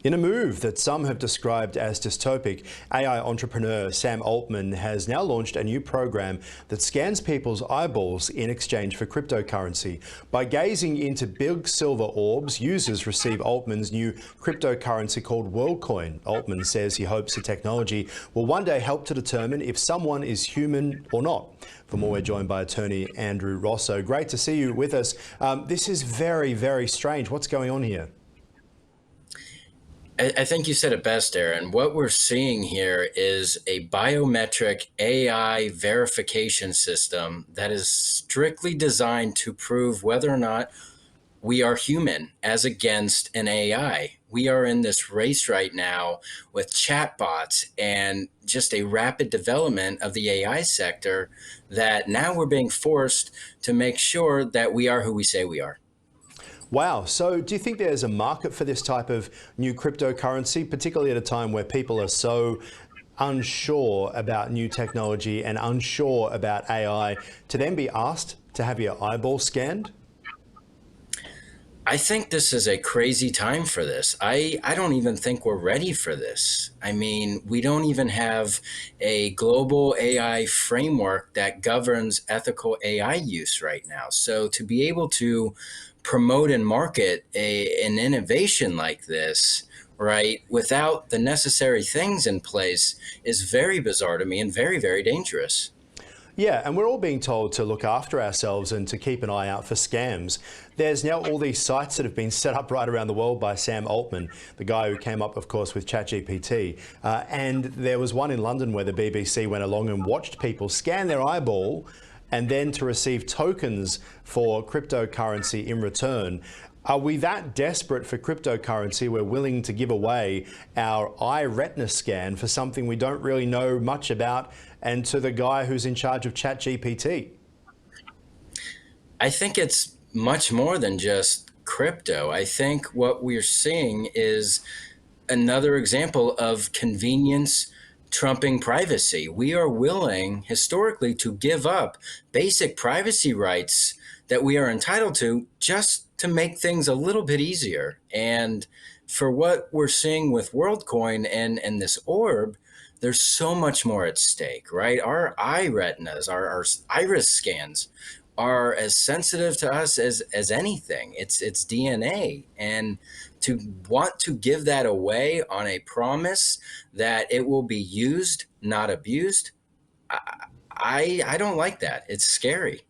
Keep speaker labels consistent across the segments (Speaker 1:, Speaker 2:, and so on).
Speaker 1: In a move that some have described as dystopic, AI entrepreneur Sam Altman has now launched a new program that scans people's eyeballs in exchange for cryptocurrency. By gazing into big silver orbs, users receive Altman's new cryptocurrency called Worldcoin. Altman says he hopes the technology will one day help to determine if someone is human or not. For more, we're joined by Attorney Andrew Rossow. Great to see you with us. This is very, very strange. What's going on here?
Speaker 2: I think you said it best, Aaron. What we're seeing here is a biometric AI verification system that is strictly designed to prove whether or not we are human as against an AI. We are in this race right now with chatbots and just a rapid development of the AI sector that now we're being forced to make sure that we are who we say we are.
Speaker 1: Wow. So do you think there's a market for this type of new cryptocurrency, particularly at a time where people are so unsure about new technology and unsure about AI, to then be asked to have your eyeball scanned?
Speaker 2: I think this is a crazy time for this. I don't even think we're ready for this. I mean, we don't even have a global AI framework that governs ethical AI use right now. So to be able to promote and market an innovation like this, right, without the necessary things in place is very bizarre to me and very, very dangerous.
Speaker 1: Yeah, and we're all being told to look after ourselves and to keep an eye out for scams. There's now all these sites that have been set up right around the world by Sam Altman, the guy who came up, of course, with ChatGPT. And there was one in London where the BBC went along and watched people scan their eyeball and then to receive tokens for cryptocurrency in return. Are we that desperate for cryptocurrency we're willing to give away our eye retina scan for something we don't really know much about, and to the guy who's in charge of ChatGPT?
Speaker 2: I think it's much more than just crypto. I think what we're seeing is another example of convenience trumping privacy. We are willing historically to give up basic privacy rights that we are entitled to just to make things a little bit easier. And for what we're seeing with WorldCoin and this orb, there's so much more at stake, right? Our eye retinas, our iris scans are as sensitive to us as anything. It's DNA. And to want to give that away on a promise that it will be used, not abused, I don't like that. It's scary.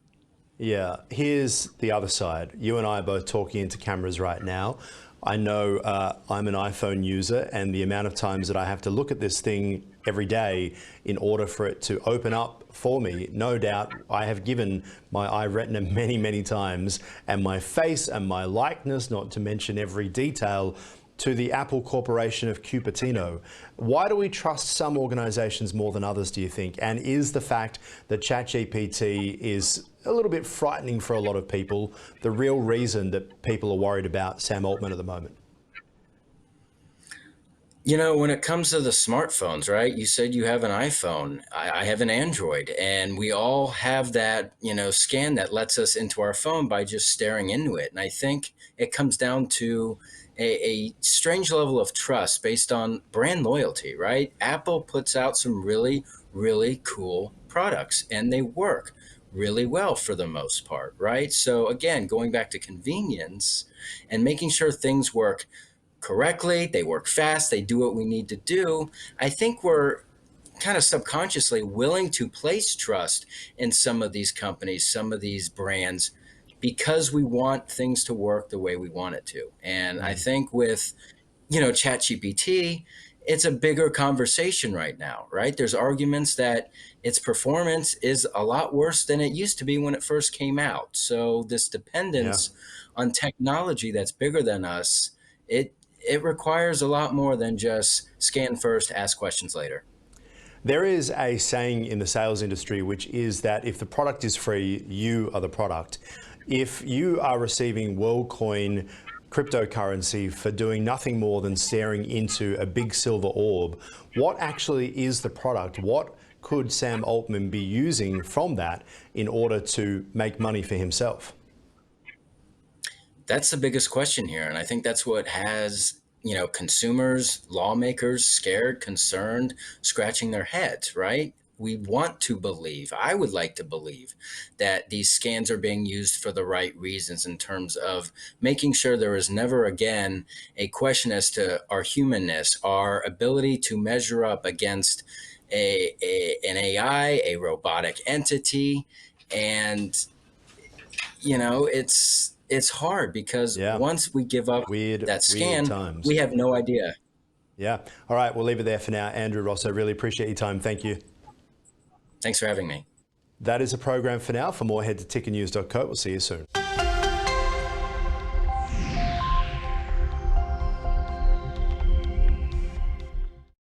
Speaker 1: Yeah, here's the other side. You and I are both talking into cameras right now. I know I'm an iPhone user, and the amount of times that I have to look at this thing every day in order for it to open up for me, no doubt I have given my eye retina many, many times, and my face and my likeness, not to mention every detail, to the Apple Corporation of Cupertino. Why do we trust some organizations more than others, do you think? And is the fact that ChatGPT is a little bit frightening for a lot of people the real reason that people are worried about Sam Altman at the moment?
Speaker 2: You know, when it comes to the smartphones, right? You said you have an iPhone. I have an Android, and we all have that, scan that lets us into our phone by just staring into it. And I think it comes down to a strange level of trust based on brand loyalty, right? Apple puts out some really, really cool products, and they work really well for the most part, right? So again, going back to convenience and making sure things work correctly, they work fast, they do what we need to do, I think we're kind of subconsciously willing to place trust in some of these companies, some of these brands, because we want things to work the way we want it to. And I think with, ChatGPT, it's a bigger conversation right now, right? There's arguments that its performance is a lot worse than it used to be when it first came out. So this
Speaker 1: Yeah.
Speaker 2: dependence on technology that's bigger than us, it requires a lot more than just scan first, ask questions later.
Speaker 1: There is a saying in the sales industry, which is that if the product is free, you are the product. If you are receiving WorldCoin cryptocurrency for doing nothing more than staring into a big silver orb, what actually is the product? What could Sam Altman be using from that in order to make money for himself?
Speaker 2: That's the biggest question here. And I think that's what has consumers, lawmakers scared, concerned, scratching their heads, right? We want to believe, I would like to believe, that these scans are being used for the right reasons in terms of making sure there is never again a question as to our humanness, our ability to measure up against an AI, a robotic entity. And, it's hard because
Speaker 1: Yeah.
Speaker 2: once we give up that
Speaker 1: Weird
Speaker 2: scan,
Speaker 1: times.
Speaker 2: we have no idea.
Speaker 1: Yeah. All right, we'll leave it there for now. Andrew Rossow, really appreciate your time. Thank you.
Speaker 2: Thanks for having me.
Speaker 1: That is a program for now. For more, head to tickernews.co. We'll see you soon.